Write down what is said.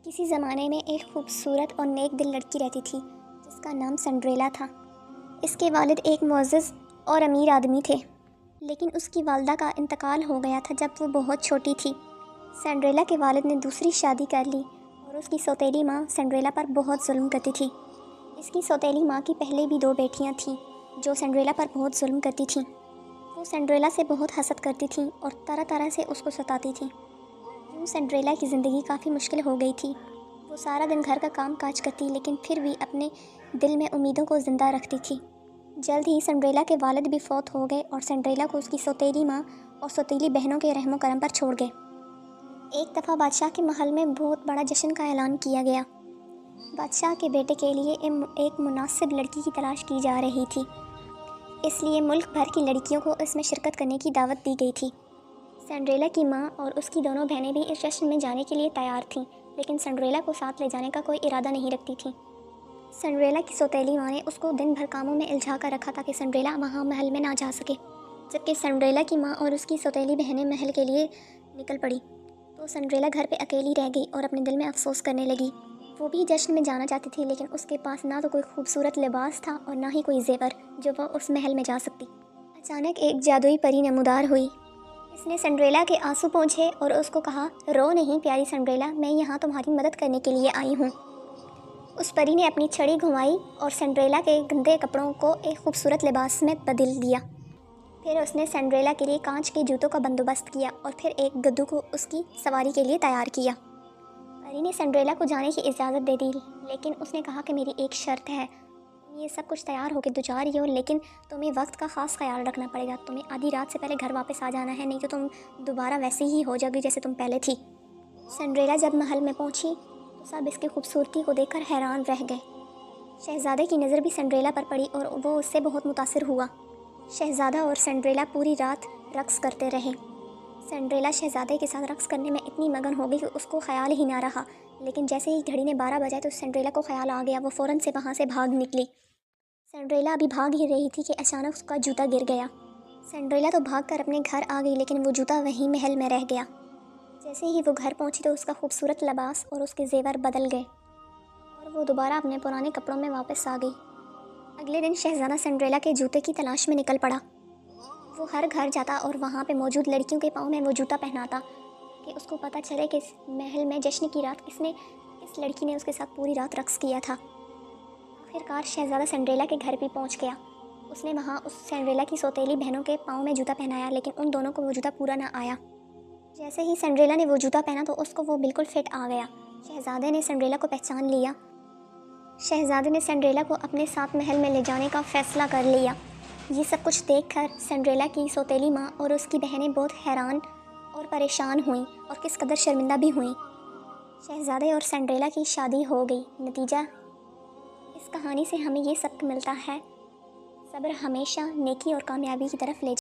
کسی زمانے میں ایک خوبصورت اور نیک دل لڑکی رہتی تھی جس کا نام سنڈریلا تھا۔ اس کے والد ایک معزز اور امیر آدمی تھے، لیکن اس کی والدہ کا انتقال ہو گیا تھا جب وہ بہت چھوٹی تھی۔ سنڈریلا کے والد نے دوسری شادی کر لی اور اس کی سوتیلی ماں سنڈریلا پر بہت ظلم کرتی تھی۔ اس کی سوتیلی ماں کی پہلے بھی 2 بیٹیاں تھیں جو سنڈریلا پر بہت ظلم کرتی تھیں۔ وہ سنڈریلا سے بہت حسد کرتی تھیں اور طرح طرح سے اس کو ستاتی تھیں۔ سنڈریلا کی زندگی کافی مشکل ہو گئی تھی۔ وہ سارا دن گھر کا کام کاج کرتی لیکن پھر بھی اپنے دل میں امیدوں کو زندہ رکھتی تھی۔ جلد ہی سنڈریلا کے والد بھی فوت ہو گئے اور سنڈریلا کو اس کی سوتیلی ماں اور سوتیلی بہنوں کے رحم و کرم پر چھوڑ گئے۔ ایک دفعہ بادشاہ کے محل میں بہت بڑا جشن کا اعلان کیا گیا۔ بادشاہ کے بیٹے کے لیے ایک مناسب لڑکی کی تلاش کی جا رہی تھی، اس لیے ملک بھر کی لڑکیوں کو اس میں شرکت کرنے کی دعوت دی گئی تھی۔ سنڈریلا کی ماں اور اس کی دونوں بہنیں بھی اس جشن میں جانے کے لیے تیار تھیں، لیکن سنڈریلا کو ساتھ لے جانے کا کوئی ارادہ نہیں رکھتی تھیں۔ سنڈریلا کی سوتیلی ماں نے اس کو دن بھر کاموں میں الجھا کر رکھا تاکہ سنڈریلا وہاں محل میں نہ جا سکے۔ جبکہ سنڈریلا کی ماں اور اس کی سوتیلی بہنیں محل کے لیے نکل پڑی تو سنڈریلا گھر پہ اکیلی رہ گئی اور اپنے دل میں افسوس کرنے لگی۔ وہ بھی جشن میں جانا چاہتی تھی لیکن اس کے پاس نہ تو کوئی خوبصورت لباس تھا اور نہ ہی کوئی زیور جو وہ اس محل میں جا سکتی۔ اچانک ایک جادوئی پری نمودار ہوئی۔ اس نے سنڈریلا کے آنسو پوچھے اور اس کو کہا، رو نہیں پیاری سنڈریلا، میں یہاں تمہاری مدد کرنے کے لیے آئی ہوں۔ اس پری نے اپنی چھڑی گھمائی اور سنڈریلا کے گندے کپڑوں کو ایک خوبصورت لباس میں بدل دیا۔ پھر اس نے سنڈریلا کے لیے کانچ کے جوتوں کا بندوبست کیا اور پھر ایک گدھو کو اس کی سواری کے لیے تیار کیا۔ پری نے سنڈریلا کو جانے کی اجازت دے دی، لیکن اس نے کہا کہ میری ایک شرط ہے، تم یہ سب کچھ تیار ہو کے تو جا رہی ہو لیکن تمہیں وقت کا خاص خیال رکھنا پڑے گا۔ تمہیں آدھی رات سے پہلے گھر واپس آ جانا ہے، نہیں تو تم دوبارہ ویسے ہی ہو جاؤ گی جیسے تم پہلے تھی۔ سنڈریلا جب محل میں پہنچی تو سب اس کی خوبصورتی کو دیکھ کر حیران رہ گئے۔ شہزادے کی نظر بھی سنڈریلا پر پڑی اور وہ اس سے بہت متاثر ہوا۔ شہزادہ اور سنڈریلا پوری رات رقص کرتے رہے۔ سنڈریلا شہزادے کے ساتھ رقص کرنے میں اتنی مگن ہو گئی کہ اس کو خیال ہی نہ رہا، لیکن جیسے ہی گھڑی نے 12 بجائے تو سنڈریلا کو خیال آ گیا۔ وہ فوراً سے وہاں سے بھاگ نکلی۔ سنڈریلا ابھی بھاگ ہی رہی تھی کہ اچانک اس کا جوتا گر گیا۔ سنڈریلا تو بھاگ کر اپنے گھر آ گئی لیکن وہ جوتا وہیں محل میں رہ گیا۔ جیسے ہی وہ گھر پہنچی تو اس کا خوبصورت لباس اور اس کے زیور بدل گئے اور وہ دوبارہ اپنے پرانے کپڑوں میں واپس آ گئی۔ اگلے دن شہزادہ سنڈریلا کے جوتے کی تلاش میں نکل پڑا۔ وہ ہر گھر جاتا اور وہاں پہ موجود لڑکیوں کے پاؤں میں وہ جوتا پہناتا کہ اس کو پتہ چلے کہ محل میں جشن کی رات کس لڑکی نے اس کے ساتھ پوری رات رقص کیا تھا۔ آخرکار شہزادہ سنڈریلا کے گھر بھی پہنچ گیا۔ اس نے وہاں اس سنڈریلا کی سوتیلی بہنوں کے پاؤں میں جوتا پہنایا لیکن ان دونوں کو وہ جوتا پورا نہ آیا۔ جیسے ہی سنڈریلا نے وہ جوتا پہنا تو اس کو وہ بالکل فٹ آ گیا۔ شہزادے نے سنڈریلا کو پہچان لیا۔ شہزادے نے سنڈریلا کو اپنے ساتھ محل میں لے جانے کا فیصلہ کر لیا۔ یہ سب کچھ دیکھ کر سنڈریلا کی سوتیلی ماں اور اس کی بہنیں بہت حیران اور پریشان ہوئیں اور کس قدر شرمندہ بھی ہوئیں۔ شہزادے اور سنڈریلا کی شادی ہو گئی۔ نتیجہ اس کہانی سے ہمیں یہ سبق ملتا ہے، صبر ہمیشہ نیکی اور کامیابی کی طرف لے